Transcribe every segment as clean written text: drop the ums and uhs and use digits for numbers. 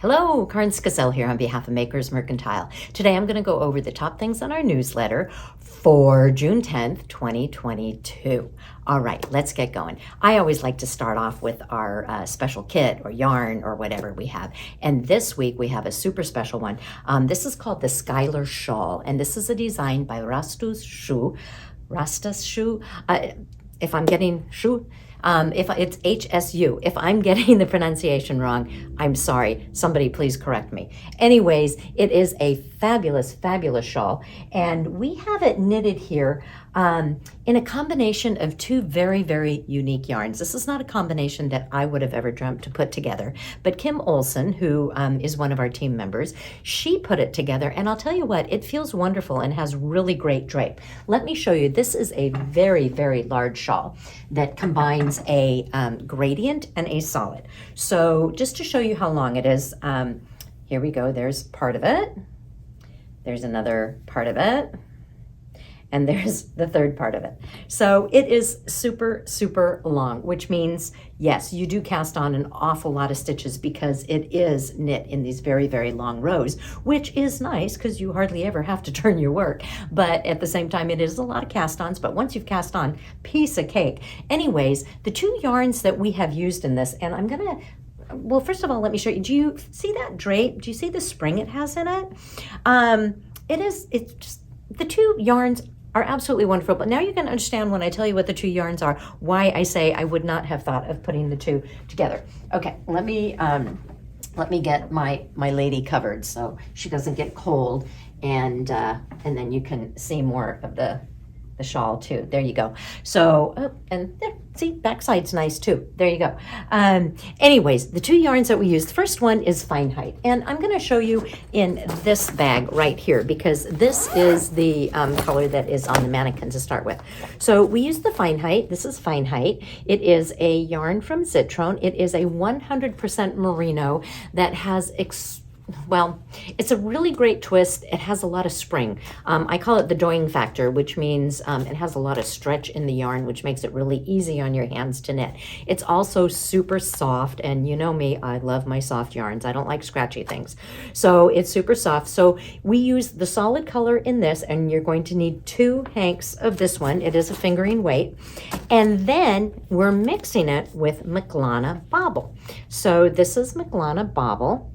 Hello, 𝗁𝗁𝗀𝗃𝗀𝗃 here on behalf of Makers Mercantile. Today I'm going to go over the top things on our newsletter for June 10th, 2022. All right, let's get going. I always like to start off with our special kit or yarn or whatever we have. And this week we have a super special one. This is called the Skylar Shawl, and this is a design by Rastus Schuh. If I'm getting Schuh, if it's HSU. If I'm getting the pronunciation wrong, I'm sorry. Somebody please correct me. Anyways, it is a fabulous, fabulous shawl. And we have it knitted here in a combination of two very, very unique yarns. This is not a combination that I would have ever dreamt to put together, but Kim Olson, who is one of our team members, she put it together, and I'll tell you what, it feels wonderful and has really great drape. Let me show you. This is a very, very large shawl that combines a gradient and a solid. So just to show you how long it is, here we go. There's part of it. There's another part of it. And there's the third part of it. So it is super, super long, which means, yes, you do cast on an awful lot of stitches because it is knit in these very, very long rows, which is nice because you hardly ever have to turn your work. But at the same time, it is a lot of cast-ons, but once you've cast on, piece of cake. Anyways, the two yarns that we have used in this, and I'm gonna, well, first of all, let me show you. Do you see that drape? Do you see the spring it has in it? It's just, the two yarns are absolutely wonderful, but now you're going to understand when I tell you what the two yarns are, why I say I would not have thought of putting the two together. Okay, let me get my lady covered so she doesn't get cold, and then you can see more of the shawl too. There you go. So, and there, see, backside's nice too. There you go. Anyways, the two yarns that we used, the first one is Feinheit, and I'm going to show you in this bag right here because this is the color that is on the mannequin to start with. So we use the Feinheit. This is Feinheit. It is a yarn from Zitrone. It is a 100% merino that has well, it's a really great twist. It has a lot of spring. I call it the doing factor, which means it has a lot of stretch in the yarn, which makes it really easy on your hands to knit. It's also super soft, and you know me, I love my soft yarns. I don't like scratchy things. So it's super soft. So we use the solid color in this, and you're going to need 2 hanks of this one. It is a fingering weight. And then we're mixing it with McLana Bobbel. So this is McLana Bobbel.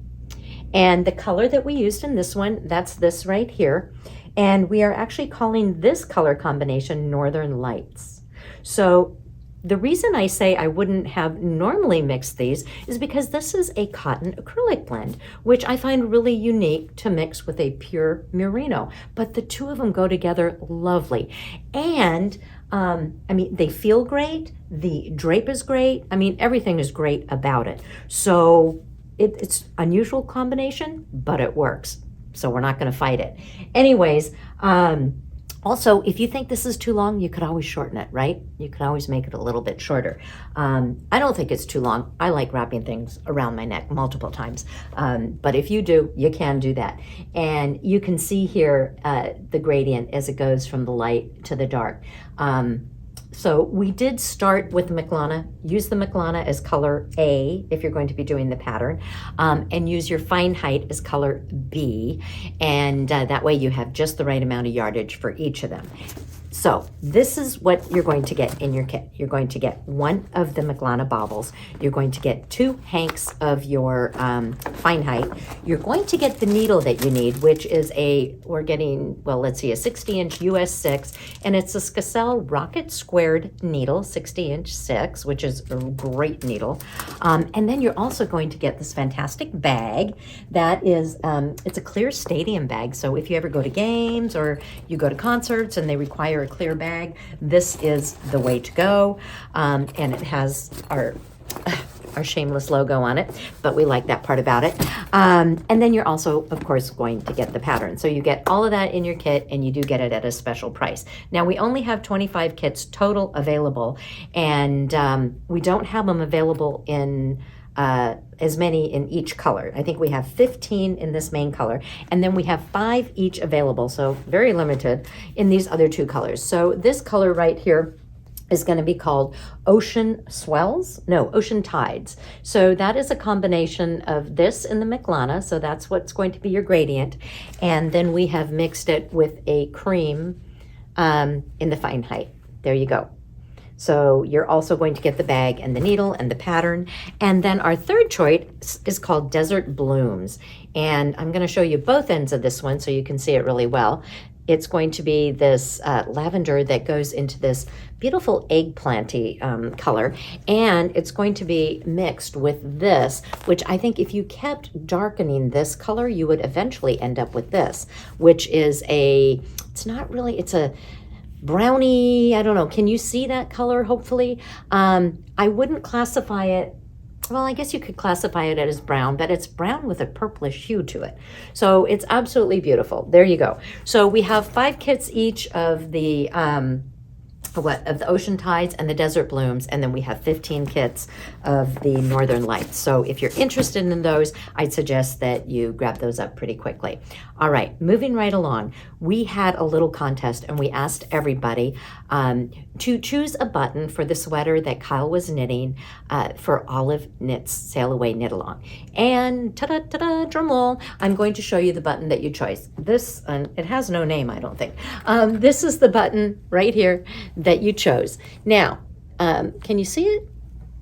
And the color that we used in this one, that's this right here. And we are actually calling this color combination Northern Lights. So the reason I say I wouldn't have normally mixed these is because this is a cotton acrylic blend, which I find really unique to mix with a pure merino. But the two of them go together lovely. And I mean, they feel great. The drape is great. I mean, everything is great about it. So it's unusual combination, but it works. So we're not going to fight it. Anyways, also, if you think this is too long, you could always shorten it, right? You could always make it a little bit shorter. I don't think it's too long. I like wrapping things around my neck multiple times. But if you do, you can do that. And you can see here the gradient as it goes from the light to the dark. So we did start with McLana. Use the McLana as color A if you're going to be doing the pattern, and use your Feinheit as color B, and that way you have just the right amount of yardage for each of them. So this is what you're going to get in your kit. You're going to get 1 of the McLana Bobbels. You're going to get 2 hanks of your Feinheit. You're going to get the needle that you need, which is we're getting, well, let's see, a 60-inch US 6, and it's a _𝗀𝗃 rocket squared needle, 60-inch 6, which is a great needle. And then you're also going to get this fantastic bag that is, it's a clear stadium bag. So if you ever go to games or you go to concerts and they require a clear bag, this is the way to go. And it has our shameless logo on it, but we like that part about it. And then you're also, of course, going to get the pattern. So you get all of that in your kit, and you do get it at a special price. Now, we only have 25 kits total available, and we don't have them available in as many in each color. I think we have 15 in this main color, and then we have 5 each available, so very limited in these other 2 colors. So this color right here is going to be called Ocean Swells, no, Ocean Tides. So that is a combination of this and the McLana, so that's what's going to be your gradient. And then we have mixed it with a cream in the Feinheit. There you go. So you're also going to get the bag and the needle and the pattern. And then our third choice is called Desert Blooms. And I'm going to show you both ends of this one so you can see it really well. It's going to be this lavender that goes into this beautiful eggplanty color, and it's going to be mixed with this, which I think if you kept darkening this color, you would eventually end up with this, which is it's not really, it's a brownie, I don't know, can you see that color, hopefully? I wouldn't classify it, well, I guess you could classify it as brown, but it's brown with a purplish hue to it. So it's absolutely beautiful. There you go. So we have 5 kits each of the of the Ocean Tides and the Desert Blooms, and then we have 15 kits of the Northern Lights. So if you're interested in those, I'd suggest that you grab those up pretty quickly. All right, moving right along, we had a little contest and we asked everybody to choose a button for the sweater that Kyle was knitting for Olive Knits Sailaway Knit Along. And ta-da, drum roll, I'm going to show you the button that you chose. This, it has no name, I don't think. This is the button right here that you chose. Now, can you see it?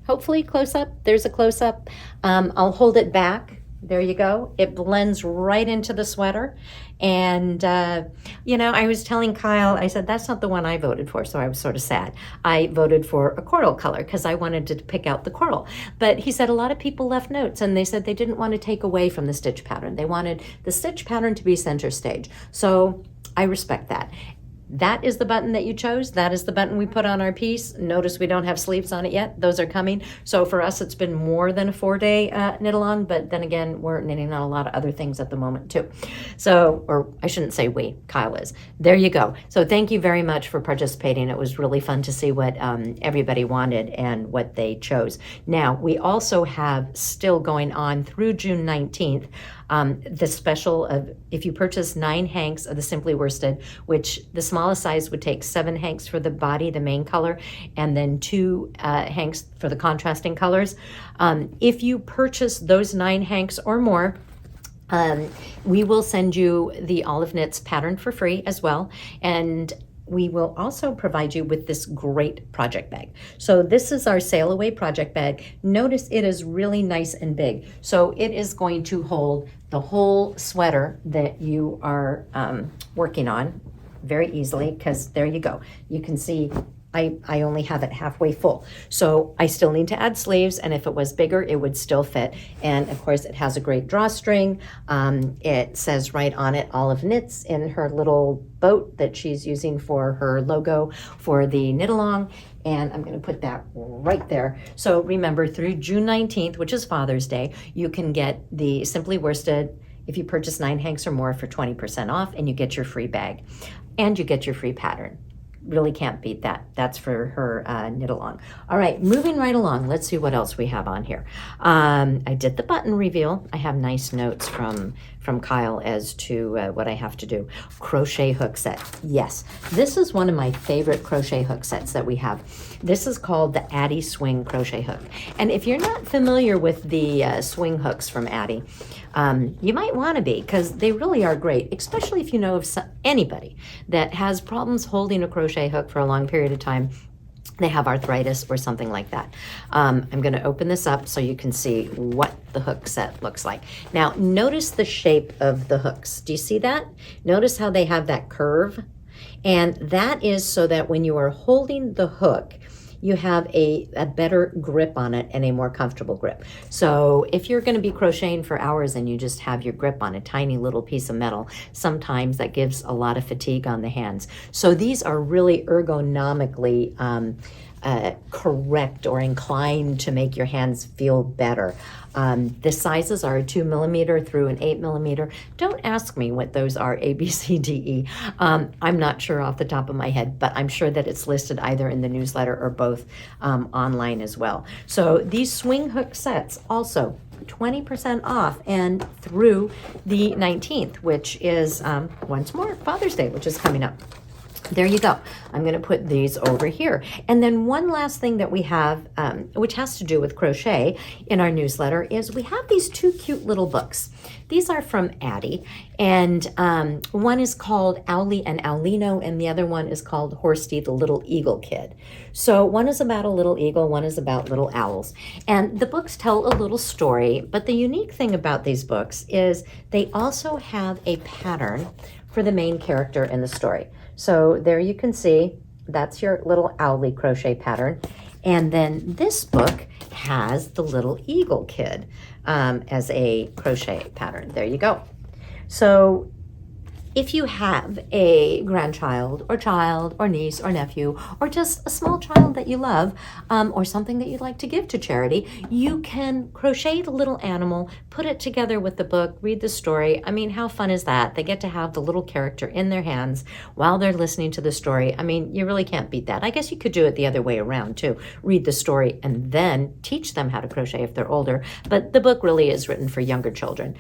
Hopefully close up. There's a close up. I'll hold it back. There you go. It blends right into the sweater. And, you know, I was telling Kyle, I said, that's not the one I voted for. So I was sort of sad. I voted for a coral color because I wanted to pick out the coral. But he said a lot of people left notes and they said they didn't want to take away from the stitch pattern. They wanted the stitch pattern to be center stage. So I respect that. That is the button that you chose. That is the button we put on our piece. Notice we don't have sleeves on it yet. Those are coming. So for us, it's been more than a 4-day knit along, but then again, we're knitting on a lot of other things at the moment too. So, or I shouldn't say we, Kyle is. There you go. So thank you very much for participating. It was really fun to see what everybody wanted and what they chose. Now, we also have still going on through June 19th, the special of, if you purchase 9 hanks of the Simply Worsted, which the smallest size would take 7 hanks for the body, the main color, and then 2 hanks for the contrasting colors. If you purchase those 9 hanks or more, we will send you the Olive Knits pattern for free as well. And we will also provide you with this great project bag. So this is our Sailaway project bag. Notice it is really nice and big. So it is going to hold the whole sweater that you are working on very easily, because there you go. You can see I only have it halfway full. So I still need to add sleeves, and if it was bigger, it would still fit. And of course, it has a great drawstring. It says right on it, Olive Knits in her little boat that she's using for her logo for the knit along. And I'm going to put that right there. So remember, through June 19th, which is Father's Day, you can get the Simply Worsted if you purchase 9 hanks or more for 20% off, and you get your free bag and you get your free pattern. Really can't beat that. That's for her knit along. All right, moving right along. Let's see what else we have on here. I did the button reveal. I have nice notes from Kyle as to what I have to do. Crochet hook set. Yes, this is one of my favorite crochet hook sets that we have. This is called the AddiSwing crochet hook. And if you're not familiar with the swing hooks from Addi, you might want to be, because they really are great, especially if you know of anybody that has problems holding a crochet hook for a long period of time. They have arthritis or something like that. I'm going to open this up so you can see what the hook set looks like. Now, notice the shape of the hooks. Do you see that? Notice how they have that curve? And that is so that when you are holding the hook, you have a better grip on it and a more comfortable grip. So if you're going to be crocheting for hours and you just have your grip on a tiny little piece of metal, sometimes that gives a lot of fatigue on the hands. So these are really ergonomically correct or inclined to make your hands feel better. The sizes are a 2mm through an 8mm. Don't ask me what those are, A, B, C, D, E. I'm not sure off the top of my head, but I'm sure that it's listed either in the newsletter or both online as well. So these swing hook sets also 20% off and through the 19th, which is once more Father's Day, which is coming up. there you go. I'm going to put these over here. And then one last thing that we have, which has to do with crochet in our newsletter, is we have these two cute little books. These are from Addi, and one is called 𝗷𝗓𝗐 and 𝗷𝗓𝗐, and the other one is called 𝗁𝗲𝗏, the little eagle kid. So one is about a little eagle, one is about little owls. And the books tell a little story, but the unique thing about these books is they also have a pattern for the main character in the story. So there you can see, that's your little owly crochet pattern. And then this book has the little eagle kid as a crochet pattern. There you go. So if you have a grandchild or child or niece or nephew or just a small child that you love or something that you'd like to give to charity, you can crochet the little animal, put it together with the book, read the story. I mean, how fun is that? They get to have the little character in their hands while they're listening to the story. I mean, you really can't beat that. I guess you could do it the other way around too. Read the story and then teach them how to crochet if they're older. But the book really is written for younger children.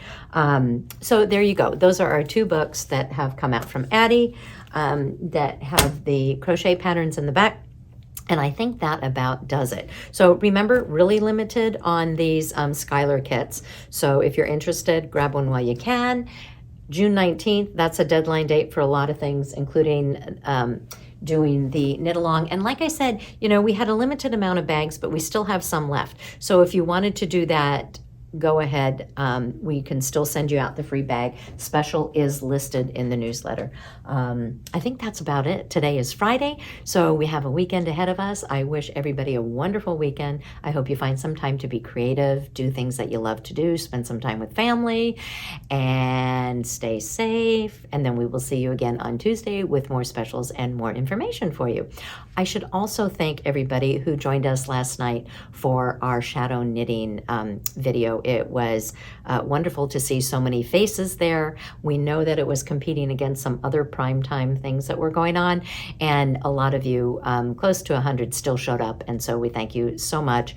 So there you go. Those are our two books that have come out from Addi that have the crochet patterns in the back. And I think that about does it. So remember, really limited on these Skylar kits. So if you're interested, grab one while you can. June 19th, that's a deadline date for a lot of things, including doing the knit along. And like I said, you know, we had a limited amount of bags, but we still have some left. So if you wanted to do that, go ahead. We can still send you out the free bag. Special is listed in the newsletter. I think that's about it. Today is Friday, so we have a weekend ahead of us. I wish everybody a wonderful weekend. I hope you find some time to be creative, do things that you love to do, spend some time with family, and stay safe. And then we will see you again on Tuesday with more specials and more information for you. I should also thank everybody who joined us last night for our shadow knitting video. It was wonderful to see so many faces there. We know that it was competing against some other primetime things that were going on, and a lot of you, close to 100, still showed up, and so we thank you so much.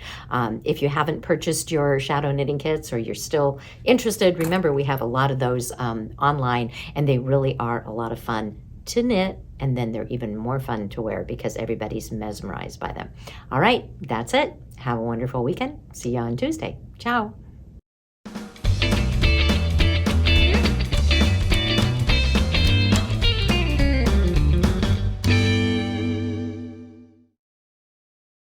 If you haven't purchased your shadow knitting kits or you're still interested, remember we have a lot of those online, and they really are a lot of fun to knit, and then they're even more fun to wear because everybody's mesmerized by them. All right, that's it. Have a wonderful weekend. See you on Tuesday. Ciao.